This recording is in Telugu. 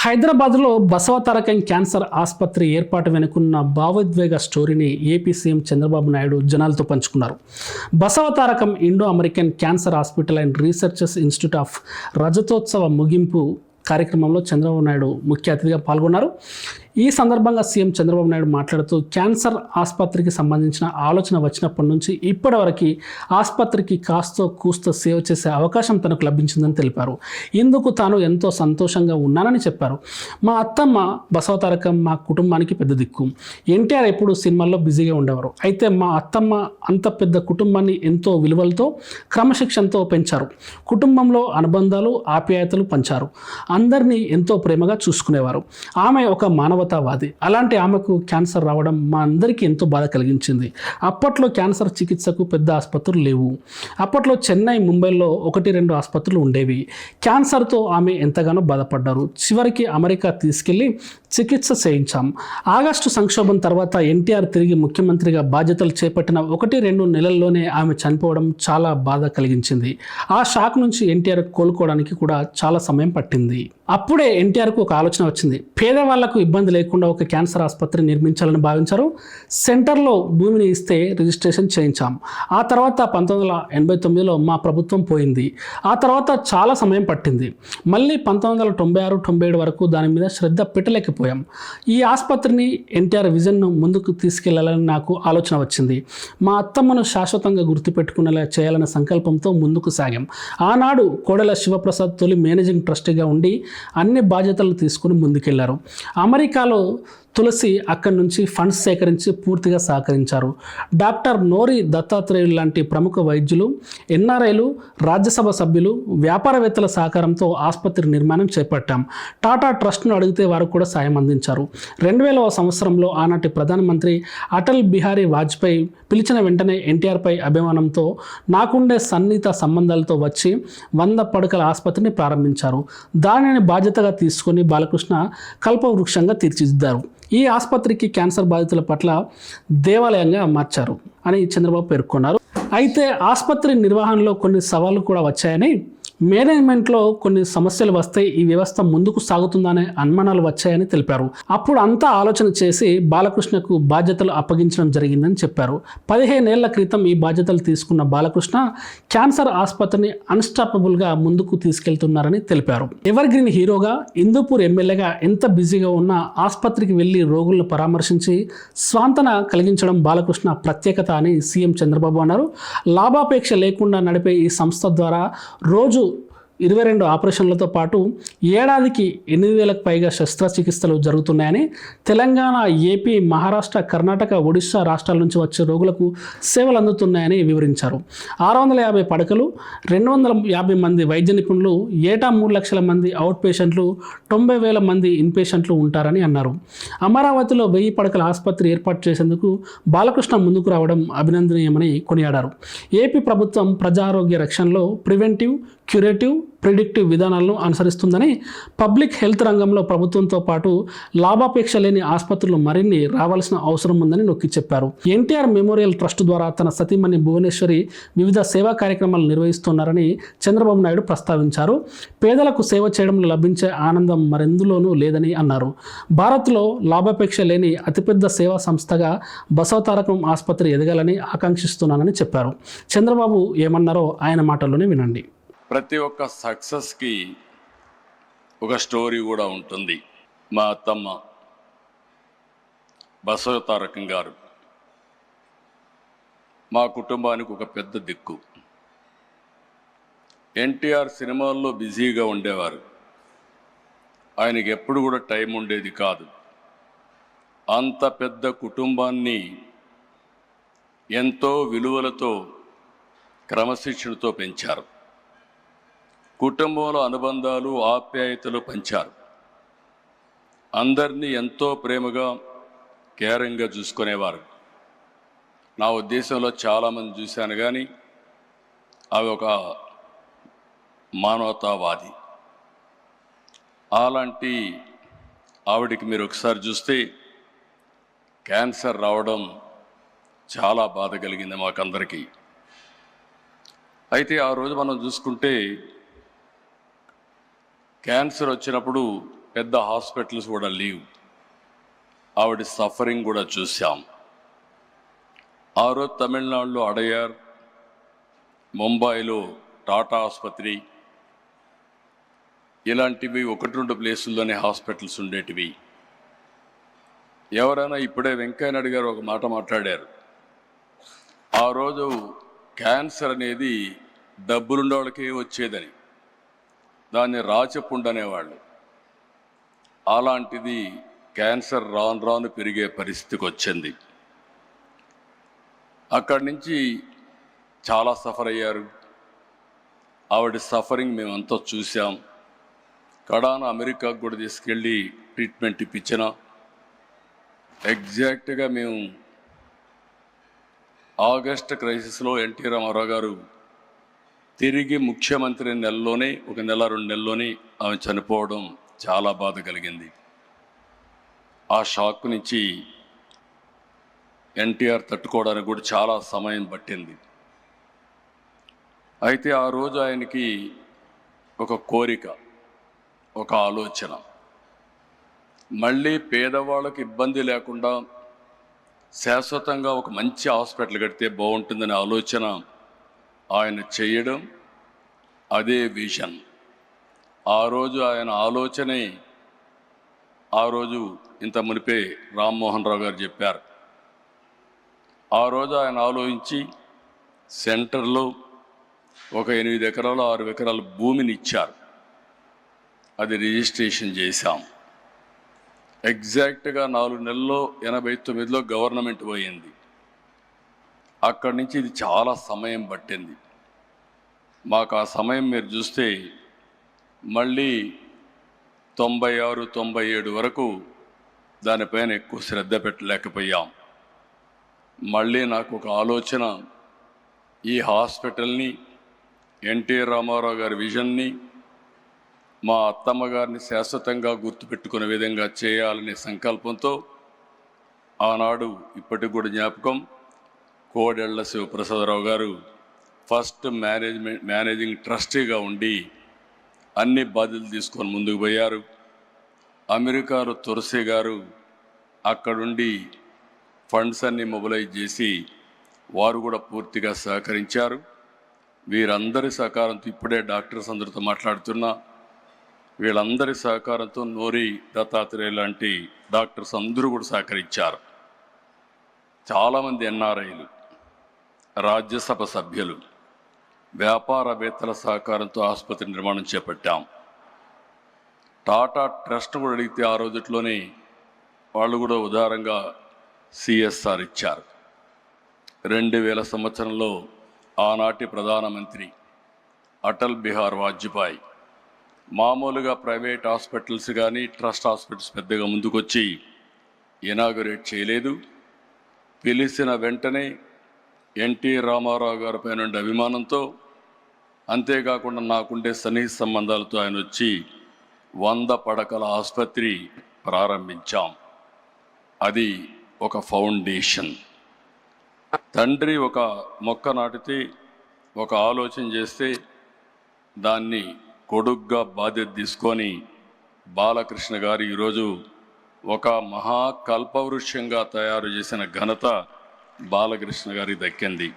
హైదరాబాద్లో బసవతారకం క్యాన్సర్ ఆసుపత్రి ఏర్పాటు వెనుకున్న భావోద్వేగ స్టోరీని ఏపీ సీఎం చంద్రబాబు నాయుడు జనాలతో పంచుకున్నారు. Basavatarakam Indo American cancer hospital and researches institute of రజతోత్సవ ముగింపు కార్యక్రమంలో చంద్రబాబు నాయుడు ముఖ్య అతిథిగా పాల్గొన్నారు. ఈ సందర్భంగా సీఎం చంద్రబాబు నాయుడు మాట్లాడుతూ క్యాన్సర్ ఆసుపత్రికి సంబంధించిన ఆలోచన వచ్చినప్పటి నుంచి ఇప్పటివరకు ఆసుపత్రికి కాస్తో కూస్తో సేవ చేసే అవకాశం తనకు లభించిందని తెలిపారు. ఇందుకు తాను ఎంతో సంతోషంగా ఉన్నానని చెప్పారు. మా అత్తమ్మ బసవతారకం మా కుటుంబానికి పెద్ద దిక్కు. ఎన్టీఆర్ ఎప్పుడు సినిమాల్లో బిజీగా ఉండేవారు. అయితే మా అత్తమ్మ అంత పెద్ద కుటుంబాన్ని ఎంతో విలువలతో క్రమశిక్షణతో పెంచారు. కుటుంబంలో అనుబంధాలు ఆప్యాయతలు పంచారు. అందరినీ ఎంతో ప్రేమగా చూసుకునేవారు. ఆమె ఒక మానవతావాది. అలాంటి ఆమెకు క్యాన్సర్ రావడం మా అందరికీ ఎంతో బాధ కలిగించింది. అప్పట్లో క్యాన్సర్ చికిత్సకు పెద్ద ఆసుపత్రులు లేవు. అప్పట్లో చెన్నై, ముంబైలో 1-2 ఆసుపత్రులు ఉండేవి. క్యాన్సర్తో ఆమె ఎంతగానో బాధపడ్డారు. చివరికి అమెరికా తీసుకెళ్లి చికిత్స చేయించాం. ఆగస్టు సంక్షోభం తర్వాత ఎన్టీఆర్ తిరిగి ముఖ్యమంత్రిగా బాధ్యతలు చేపట్టిన 1-2 నెలల్లోనే ఆమె చనిపోవడం చాలా బాధ కలిగించింది. ఆ షాక్ నుంచి ఎన్టీఆర్ కోలుకోవడానికి కూడా చాలా సమయం పట్టింది. అప్పుడే ఎన్టీఆర్కు ఒక ఆలోచన వచ్చింది. పేదవాళ్లకు ఇబ్బంది లేకుండా ఒక క్యాన్సర్ ఆసుపత్రి నిర్మించాలని భావించారు. సెంటర్లో భూమిని ఇస్తే రిజిస్ట్రేషన్ చేయించాం. ఆ తర్వాత 1989లో మా ప్రభుత్వం పోయింది. ఆ తర్వాత చాలా సమయం పట్టింది. మళ్ళీ 1996-97 వరకు దాని మీద శ్రద్ధ పెట్టలేకపోయాం. ఈ ఆసుపత్రిని ఎన్టీఆర్ విజన్ను ముందుకు తీసుకెళ్లాలని నాకు ఆలోచన వచ్చింది. మా అత్తమ్మను శాశ్వతంగా గుర్తుపెట్టుకునేలా చేయాలనే సంకల్పంతో ముందుకు సాగాం. ఆనాడు కోడెల శివప్రసాద్ తొలి మేనేజింగ్ ట్రస్టీగా ఉండి అన్ని బాధ్యతలు తీసుకుని ముందుకెళ్లారు. అమెరికాలో తులసి అక్కడి నుంచి ఫండ్స్ సేకరించి పూర్తిగా సహకరించారు. డాక్టర్ నోరి దత్తాత్రేయులు లాంటి ప్రముఖ వైద్యులు, ఎన్ఆర్ఐలు, రాజ్యసభ సభ్యులు, వ్యాపారవేత్తల సహకారంతో ఆసుపత్రి నిర్మాణం చేపట్టాం. టాటా ట్రస్ట్ను అడిగితే వారు కూడా సాయం అందించారు. 2000వ సంవత్సరంలో ఆనాటి ప్రధానమంత్రి అటల్ బిహారీ వాజ్పేయి పిలిచిన వెంటనే ఎన్టీఆర్పై అభిమానంతో నాకుండే సన్నిహిత సంబంధాలతో వచ్చి 100 పడకల ఆసుపత్రిని ప్రారంభించారు. దానిని బాధ్యతగా తీసుకొని బాలకృష్ణ కల్పవృక్షంగా తీర్చిదిద్దారు. ఈ ఆసుపత్రికి క్యాన్సర్ బాధితుల పట్ల దేవాలయంగా మార్చారు అని చంద్రబాబు పేర్కొన్నారు. అయితే ఆసుపత్రి నిర్వహణలో కొన్ని సవాళ్లు కూడా వచ్చాయని, మేనేజ్మెంట్లో కొన్ని సమస్యలు వస్తే ఈ వ్యవస్థ ముందుకు సాగుతుందనే అనుమానాలు వచ్చాయని తెలిపారు. అప్పుడు అంతా ఆలోచన చేసి బాలకృష్ణకు బాధ్యతలు అప్పగించడం జరిగిందని చెప్పారు. 15 ఏళ్ల క్రితం ఈ బాధ్యతలు తీసుకున్న బాలకృష్ణ క్యాన్సర్ ఆసుపత్రిని అన్స్టాపబుల్గా ముందుకు తీసుకెళ్తున్నారని తెలిపారు. ఎవర్ గ్రీన్ హీరోగా, హిందూపూర్ ఎమ్మెల్యేగా ఎంత బిజీగా ఉన్నా ఆసుపత్రికి వెళ్లి రోగులను పరామర్శించి స్వాంతన కలిగించడం బాలకృష్ణ ప్రత్యేకత అని సీఎం చంద్రబాబు అన్నారు. లాభాపేక్ష లేకుండా నడిపే ఈ సంస్థ ద్వారా రోజు 22 ఆపరేషన్లతో పాటు ఏడాదికి 8,000కు పైగా శస్త్రచికిత్సలు జరుగుతున్నాయని, తెలంగాణ, ఏపీ, మహారాష్ట్ర, కర్ణాటక, ఒడిశా రాష్ట్రాల నుంచి వచ్చే రోగులకు సేవలు అందుతున్నాయని వివరించారు. 650 పడకలు, 250 మంది వైద్య నిపుణులు, ఏటా 3 లక్షల మంది అవుట్ పేషెంట్లు, 90,000 మంది ఇన్ పేషెంట్లు ఉంటారని అన్నారు. అమరావతిలో 1000 పడకల ఆసుపత్రి ఏర్పాటు చేసేందుకు బాలకృష్ణ ముందుకు రావడం అభినందనీయమని కొనియాడారు. ఏపీ ప్రభుత్వం ప్రజారోగ్య రక్షణలో ప్రివెంటివ్, క్యూరేటివ్, ప్రిడిక్టివ్ విధానాలను అనుసరిస్తుందని, పబ్లిక్ హెల్త్ రంగంలో ప్రభుత్వంతో పాటు లాభాపేక్ష లేని ఆసుపత్రులు మరిన్ని రావాల్సిన అవసరం ఉందని నొక్కి చెప్పారు. ఎన్టీఆర్ మెమోరియల్ ట్రస్ట్ ద్వారా తన సతీమణి భువనేశ్వరి వివిధ సేవా కార్యక్రమాలు నిర్వహిస్తున్నారని చంద్రబాబు నాయుడు ప్రస్తావించారు. పేదలకు సేవ చేయడంలో లభించే ఆనందం మరెందులోనూ లేదని అన్నారు. భారత్లో లాభాపేక్ష లేని అతిపెద్ద సేవా సంస్థగా బసవతారకం ఆసుపత్రి ఎదగాలని ఆకాంక్షిస్తున్నానని చెప్పారు. చంద్రబాబు ఏమన్నారో ఆయన మాటల్లోనే వినండి. ప్రతి ఒక్క సక్సెస్కి ఒక స్టోరీ కూడా ఉంటుంది. మా అత్తమ్మ బసవతారకం గారు మా కుటుంబానికి ఒక పెద్ద దిక్కు. ఎన్టీఆర్ సినిమాల్లో బిజీగా ఉండేవారు. ఆయనకి ఎప్పుడు కూడా టైం ఉండేది కాదు. అంత పెద్ద కుటుంబాన్ని ఎంతో విలువలతో, క్రమశిక్షణతో పెంచారు. కుటుంబంలో అనుబంధాలు, ఆప్యాయతలు పంచారు. అందరినీ ఎంతో ప్రేమగా, కేరింగ్గా చూసుకునేవారు. నా ఉద్దేశంలో చాలామంది చూశాను, కానీ అవి ఒక మానవతావాది. అలాంటి ఆవిడికి మీరు ఒకసారి చూస్తే క్యాన్సర్ రావడం చాలా బాధ కలిగింది మాకందరికీ. అయితే ఆ రోజు మనం చూసుకుంటే క్యాన్సర్ వచ్చినప్పుడు పెద్ద హాస్పిటల్స్ కూడా లీవ్. ఆవిడ సఫరింగ్ కూడా చూసాం. ఆ రోజు తమిళనాడులో అడయార్, ముంబైలో టాటా ఆసుపత్రి, ఇలాంటివి 1-2 ప్లేసుల్లోనే హాస్పిటల్స్ ఉండేటివి. ఎవరైనా ఇప్పుడే వెంకయ్యనాయుడు గారు ఒక మాట మాట్లాడారు. ఆ రోజు క్యాన్సర్ అనేది డబ్బులున్న వాళ్ళకే వచ్చేదని, దాన్ని రాచపుండు అనేవాళ్ళు. అలాంటిది క్యాన్సర్ రాను రాను పెరిగే పరిస్థితికి వచ్చింది. అక్కడి నుంచి చాలా సఫర్ అయ్యారు. ఆవిడ సఫరింగ్ మేమంతా చూసాం. కడాన అమెరికాకు కూడా తీసుకెళ్ళి ట్రీట్మెంట్ ఇప్పించిన. ఎగ్జాక్ట్గా మేము ఆగస్ట్ క్రైసిస్లో ఎన్టీ రామారావు గారు తిరిగి ముఖ్యమంత్రి నెలలోనే, 1 నెల 2 నెలల్లోనే ఆమె చనిపోవడం చాలా బాధ కలిగింది. ఆ షాక్ నుంచి ఎన్టీఆర్ తట్టుకోవడానికి కూడా చాలా సమయం పట్టింది. అయితే ఆ రోజు ఆయనకి ఒక కోరిక, ఒక ఆలోచన, మళ్ళీ పేదవాళ్ళకి ఇబ్బంది లేకుండా శాశ్వతంగా ఒక మంచి హాస్పిటల్ కడితే బాగుంటుందనే ఆలోచన ఆయన చేయడం, అదే విజన్. ఆ రోజు ఆయన ఆలోచనే ఆ రోజు ఇంత మునిపే రామ్మోహన్ రావు గారు చెప్పారు. ఆ రోజు ఆయన ఆలోచించి సెంటర్లో ఒక 8 ఎకరాలు 6 ఎకరాల భూమిని ఇచ్చారు. అది రిజిస్ట్రేషన్ చేశాం. ఎగ్జాక్ట్గా 4 నెలల్లో 89లో గవర్నమెంట్ పోయింది. అక్కడి నుంచి ఇది చాలా సమయం పట్టింది మాకు. ఆ సమయం మీరు చూస్తే మళ్ళీ 96, 97 వరకు దానిపైన ఎక్కువ శ్రద్ధ పెట్టలేకపోయాం. మళ్ళీ నాకు ఒక ఆలోచన, ఈ హాస్పిటల్ని, ఎన్టీ రామారావు గారి విజన్ని, మా అత్తమ్మ గారిని శాశ్వతంగా గుర్తుపెట్టుకునే విధంగా చేయాలనే సంకల్పంతో ఆనాడు ఇప్పటికి కూడా జ్ఞాపకం, కోడెళ్ల శివప్రసాదరావు గారు ఫస్ట్ మేనేజింగ్ ట్రస్టీగా ఉండి అన్ని బాధ్యతలు తీసుకొని ముందుకు పోయారు. అమెరికాలో తులసి గారు అక్కడుండి ఫండ్స్ అన్ని మొబిలైజ్ చేసి వారు కూడా పూర్తిగా సహకరించారు. వీరందరి సహకారంతో ఇప్పుడే డాక్టర్స్ అందరితో మాట్లాడుతున్నా, వీళ్ళందరి సహకారంతో నోరి దత్తాత్రేయ లాంటి డాక్టర్స్ అందరూ కూడా సహకరించారు. చాలామంది ఎన్ఆర్ఐలు, రాజ్యసభ సభ్యులు, వ్యాపారవేత్తల సహకారంతో ఆసుపత్రి నిర్మాణం చేపట్టాం. టాటా ట్రస్ట్ కూడా అడిగితే ఆ రోజుట్లోనే వాళ్ళు కూడా ఉదారంగా సిఎస్ఆర్ ఇచ్చారు. 2000 సంవత్సరంలో ఆనాటి ప్రధానమంత్రి అటల్ బిహారీ వాజ్పేయి మామూలుగా ప్రైవేట్ హాస్పిటల్స్ కానీ ట్రస్ట్ హాస్పిటల్స్ పెద్దగా ముందుకొచ్చి ఇనాగరేట్ చేయలేదు. పిలిచిన వెంటనే ఎన్టీ రామారావు గారి పైన అభిమానంతో, అంతేకాకుండా నాకుండే సన్నిహిత సంబంధాలతో ఆయన వచ్చి 100 పడకల ఆసుపత్రి ప్రారంభించాం. అది ఒక ఫౌండేషన్. తండ్రి ఒక మొక్క నాటితే, ఒక ఆలోచన చేస్తే దాన్ని కొడుగ్గా బాధ్యత తీసుకొని బాలకృష్ణ గారు ఈరోజు ఒక మహాకల్పవృక్షంగా తయారు చేసిన ఘనత బాలకృష్ణ గారికి దక్కింది.